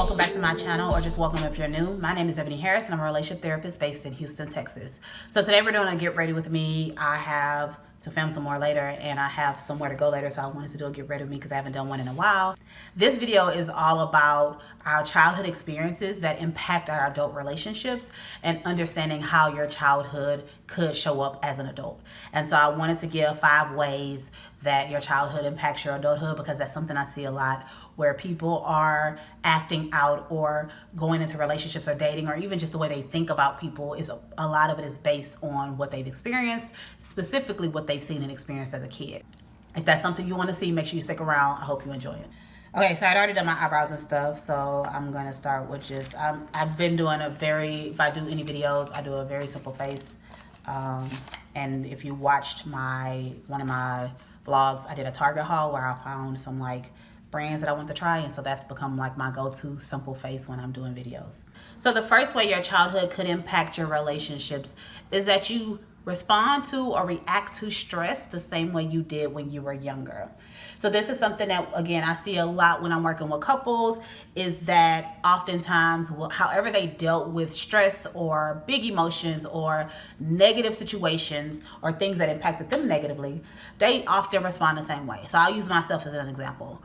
welcome back to my channel, or just welcome if you're new. My name is Eboni Harris and I'm a relationship therapist based in Houston, Texas. So today we're doing a get ready with me. I have to film some more later and I have somewhere to go later, so I wanted to do a get ready with me because I haven't done one in a while. This video is all about our childhood experiences that impact our adult relationships and understanding how your childhood could show up as an adult. And so I wanted to give 5 ways that your childhood impacts your adulthood, because that's something I see a lot where people are acting out or going into relationships or dating, or even just the way they think about people, is a lot of it is based on what they've experienced, specifically what they've seen and experienced as a kid. If that's something you want to see, make sure you stick around. I hope you enjoy it. Okay, so I'd already done my eyebrows and stuff, so I'm gonna start with just, I've been doing if I do any videos, I do a very simple face. And if you watched one of my vlogs, I did a Target haul where I found some brands that I want to try, and so that's become my go-to simple face when I'm doing videos. So the first way your childhood could impact your relationships is that you respond to or react to stress the same way you did when you were younger. So this is something that, again, I see a lot when I'm working with couples, is that oftentimes, however they dealt with stress or big emotions or negative situations or things that impacted them negatively, they often respond the same way. So I'll use myself as an example.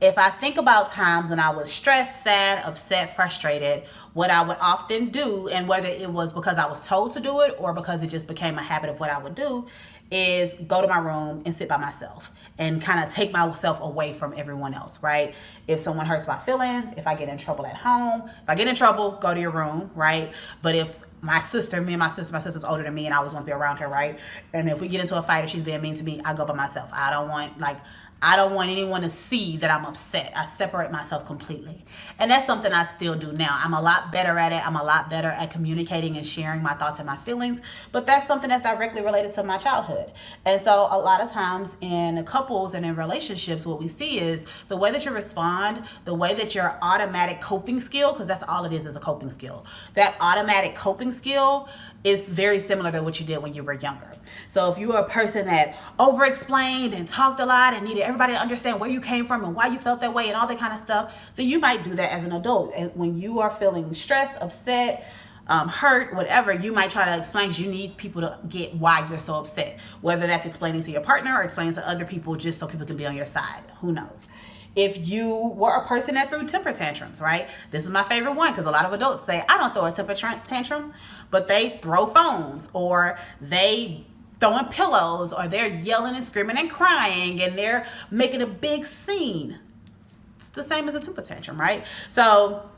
If I think about times when I was stressed, sad, upset, frustrated, what I would often do, and whether it was because I was told to do it or because it just became a habit of what I would do, is go to my room and sit by myself and kind of take myself away from everyone else, right? If someone hurts my feelings, if I get in trouble at home, if I get in trouble, go to your room, right? But if my sister's older than me and I always want to be around her, right? And if we get into a fight or she's being mean to me, I go by myself. I don't want anyone to see that I'm upset. I separate myself completely. And that's something I still do now. I'm a lot better at it. I'm a lot better at communicating and sharing my thoughts and my feelings. But that's something that's directly related to my childhood. And so a lot of times in couples and in relationships, what we see is the way that you respond, the way that your automatic coping skill, because that's all it is a coping skill. That automatic coping skill is very similar to what you did when you were younger. So if you were a person that over-explained and talked a lot and needed everybody to understand where you came from and why you felt that way and all that kind of stuff, then you might do that as an adult. And when you are feeling stressed, upset, hurt, whatever, you might try to explain, because you need people to get why you're so upset. Whether that's explaining to your partner or explaining to other people just so people can be on your side. Who knows? If you were a person that threw temper tantrums, right? This is my favorite one, because a lot of adults say, I don't throw a temper tantrum, but they throw phones, or they throwing pillows, or they're yelling and screaming and crying, and they're making a big scene. It's the same as a temper tantrum, right? So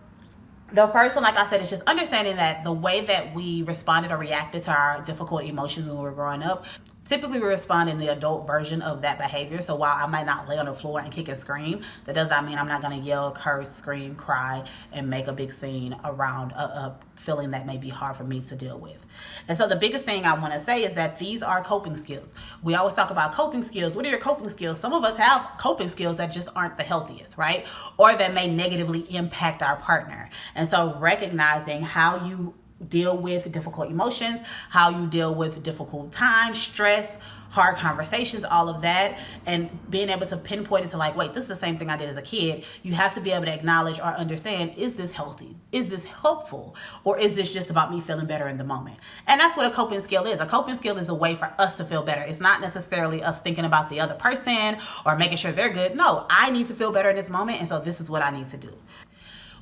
the first one, like I said, is just understanding that the way that we responded or reacted to our difficult emotions when we were growing up, typically we respond in the adult version of that behavior. So while I might not lay on the floor and kick and scream, that does not mean I'm not going to yell, curse, scream, cry, and make a big scene around a feeling that may be hard for me to deal with. And so the biggest thing I want to say is that these are coping skills. We always talk about coping skills. What are your coping skills? Some of us have coping skills that just aren't the healthiest, right? Or that may negatively impact our partner. And so recognizing how you deal with difficult emotions, how you deal with difficult times, stress, hard conversations, all of that, and being able to pinpoint it to wait, this is the same thing I did as a kid. You have to be able to acknowledge or understand, is this healthy? Is this helpful? Or is this just about me feeling better in the moment? And that's what a coping skill is. A coping skill is a way for us to feel better. It's not necessarily us thinking about the other person or making sure they're good. No, I need to feel better in this moment, and so this is what I need to do.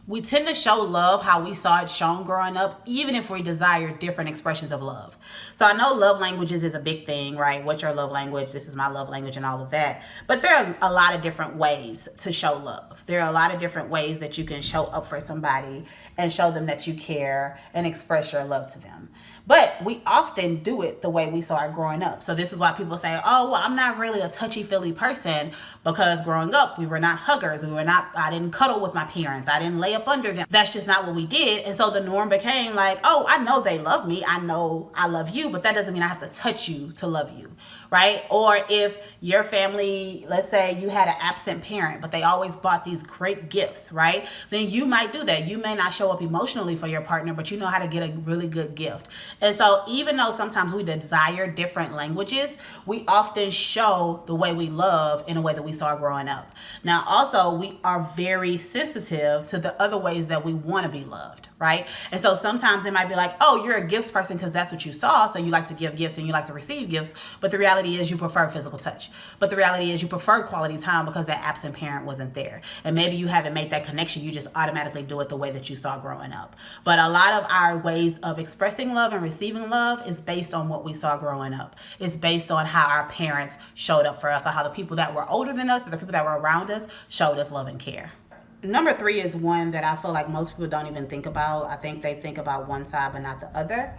We tend to show love how we saw it shown growing up, even if we desire different expressions of love. So I know love languages is a big thing, right? What's your love language? This is my love language and all of that. But there are a lot of different ways to show love. There are a lot of different ways that you can show up for somebody and show them that you care and express your love to them. But we often do it the way we saw it growing up. So this is why people say, oh, well, I'm not really a touchy-feely person, because growing up, we were not huggers. I didn't cuddle with my parents. I didn't lay up under them. That's just not what we did. And so the norm became oh, I know they love me. I know I love you, but that doesn't mean I have to touch you to love you, right? Or if your family, let's say you had an absent parent, but they always bought these great gifts, right? Then you might do that. You may not show up emotionally for your partner, but you know how to get a really good gift. And so even though sometimes we desire different languages, we often show the way we love in a way that we saw growing up. Now, also, we are very sensitive to the other ways that we want to be loved, right? And so sometimes it might be like, oh, you're a gifts person because that's what you saw, so you like to give gifts and you like to receive gifts. But the reality is you prefer physical touch. But the reality is you prefer quality time because that absent parent wasn't there. And maybe you haven't made that connection. You just automatically do it the way that you saw growing up. But a lot of our ways of expressing love and receiving love is based on what we saw growing up. It's based on how our parents showed up for us, or how the people that were older than us, or the people that were around us, showed us love and care. Number 3 is one that I feel like most people don't even think about. I think they think about one side but not the other.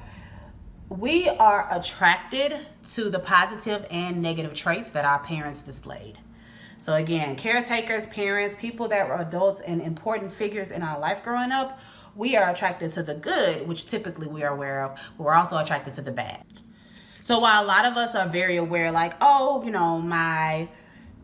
We are attracted to the positive and negative traits that our parents displayed. So again, caretakers, parents, people that were adults and important figures in our life growing up, we are attracted to the good, which typically we are aware of, but we're also attracted to the bad. So while a lot of us are very aware, like, oh, my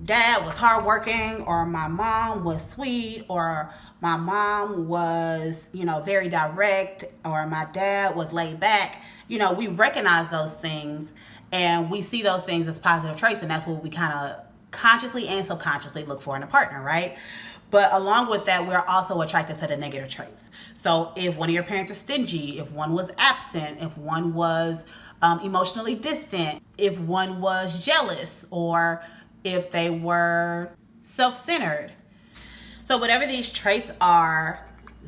dad was hardworking, or my mom was sweet, or my mom was, very direct, or my dad was laid back, we recognize those things and we see those things as positive traits, and that's what we kind of consciously and subconsciously look for in a partner, right? But along with that, we're also attracted to the negative traits. So if one of your parents are stingy, if one was absent, if one was emotionally distant, if one was jealous, or if they were self-centered. So whatever these traits are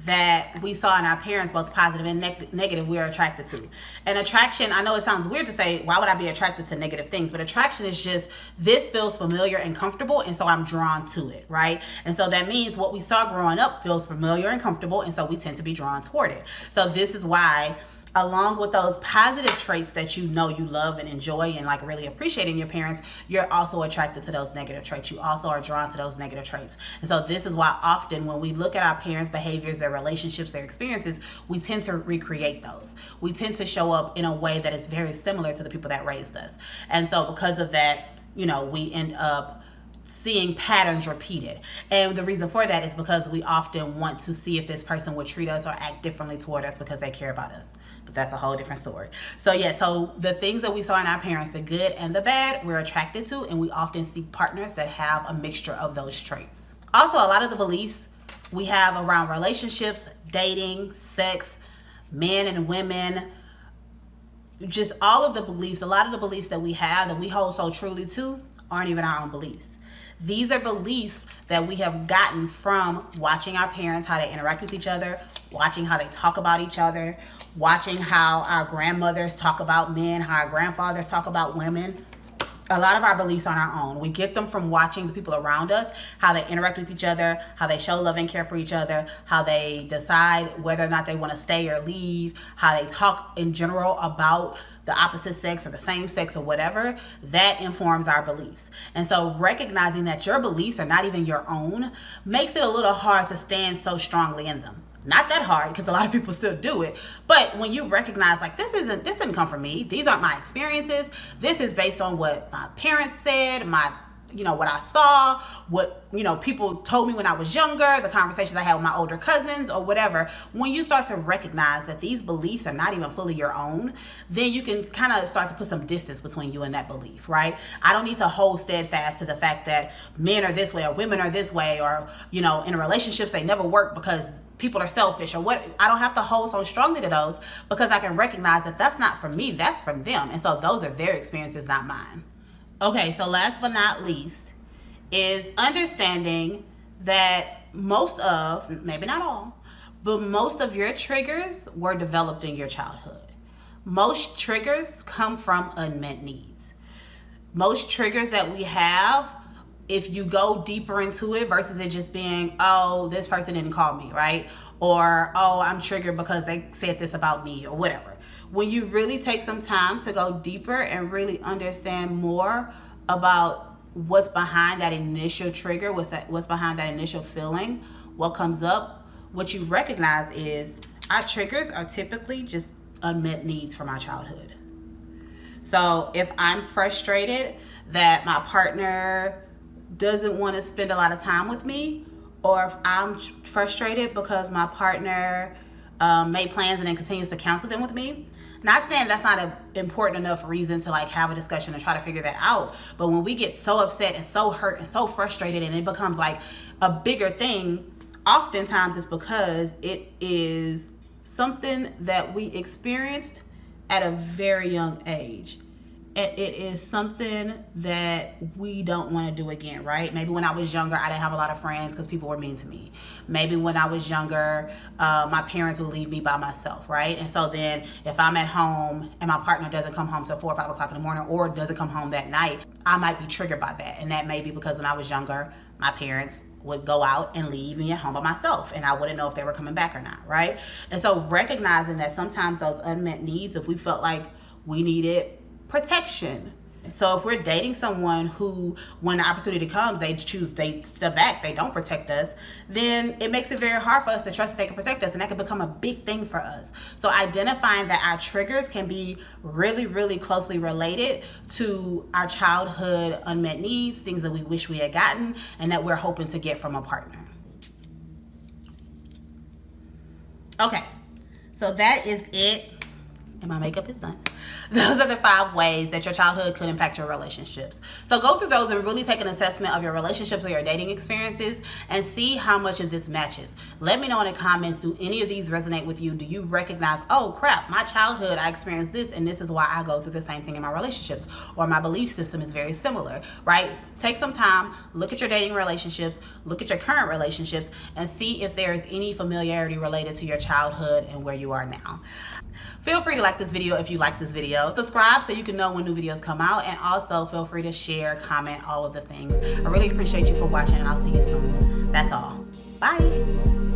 that we saw in our parents, both positive and negative, we are attracted to. And attraction, I know it sounds weird to say, why would I be attracted to negative things? But attraction is just, this feels familiar and comfortable, and so I'm drawn to it, right? And so that means what we saw growing up feels familiar and comfortable, and so we tend to be drawn toward it. So this is why, along with those positive traits that you love and enjoy and like really appreciating your parents, you're also attracted to those negative traits. You also are drawn to those negative traits. And so this is why often when we look at our parents' behaviors, their relationships, their experiences, we tend to recreate those. We tend to show up in a way that is very similar to the people that raised us. And so because of that, we end up seeing patterns repeated. And the reason for that is because we often want to see if this person would treat us or act differently toward us because they care about us. But that's a whole different story. So so the things that we saw in our parents, the good and the bad, we're attracted to, and we often seek partners that have a mixture of those traits. Also, a lot of the beliefs we have around relationships, dating, sex, men and women, just all of the beliefs, a lot of the beliefs that we have that we hold so truly to aren't even our own beliefs. These are beliefs that we have gotten from watching our parents, how they interact with each other, watching how they talk about each other, watching how our grandmothers talk about men, how our grandfathers talk about women. A lot of our beliefs on our own. We get them from watching the people around us, how they interact with each other, how they show love and care for each other, how they decide whether or not they want to stay or leave, how they talk in general about the opposite sex or the same sex or whatever. That informs our beliefs. And so recognizing that your beliefs are not even your own makes it a little hard to stand so strongly in them. Not that hard, because a lot of people still do it. But when you recognize, like, this didn't come from me. These aren't my experiences. This is based on what my parents said, what I saw, what, people told me when I was younger, the conversations I had with my older cousins or whatever. When you start to recognize that these beliefs are not even fully your own, then you can kind of start to put some distance between you and that belief, right? I don't need to hold steadfast to the fact that men are this way or women are this way, or, in relationships they never work because people are selfish or what. I don't have to hold so strongly to those, because I can recognize that that's not from me, that's from them. And so those are their experiences, not mine. Okay, so last but not least is understanding that most of, maybe not all, but most of your triggers were developed in your childhood. Most triggers come from unmet needs. Most triggers that we have, if you go deeper into it versus it just being, oh, this person didn't call me, right? Or, oh, I'm triggered because they said this about me or whatever. When you really take some time to go deeper and really understand more about what's behind that initial trigger, what's behind that initial feeling, what comes up, what you recognize is our triggers are typically just unmet needs from our childhood. So if I'm frustrated that my partner doesn't want to spend a lot of time with me, or if I'm frustrated because my partner made plans and then continues to cancel them with me, Not saying that's not an important enough reason to like have a discussion and try to figure that out. But when we get so upset and so hurt and so frustrated and it becomes like a bigger thing, oftentimes it's because it is something that we experienced at a very young age. And it is something that we don't want to do again, right? Maybe when I was younger, I didn't have a lot of friends because people were mean to me. Maybe when I was younger, my parents would leave me by myself, right? And so then if I'm at home and my partner doesn't come home till 4 or 5 o'clock in the morning or doesn't come home that night, I might be triggered by that. And that may be because when I was younger, my parents would go out and leave me at home by myself and I wouldn't know if they were coming back or not, right? And so recognizing that sometimes those unmet needs, if we felt like we needed protection. So if we're dating someone who, when the opportunity comes, they step back, they don't protect us, then it makes it very hard for us to trust that they can protect us, and that can become a big thing for us. So identifying that our triggers can be really, really closely related to our childhood unmet needs, things that we wish we had gotten, and that we're hoping to get from a partner. Okay, so that is it. And my makeup is done. Those are the 5 ways that your childhood could impact your relationships. So go through those and really take an assessment of your relationships or your dating experiences and see how much of this matches. Let me know in the comments, do any of these resonate with you? Do you recognize, oh crap, my childhood, I experienced this and this is why I go through the same thing in my relationships, or my belief system is very similar, right? Take some time, look at your dating relationships, look at your current relationships, and see if there is any familiarity related to your childhood and where you are now. Feel free to like this video if you like this video. Subscribe so you can know when new videos come out, and also feel free to share, comment, all of the things. I really appreciate you for watching, and I'll see you soon. That's all. Bye.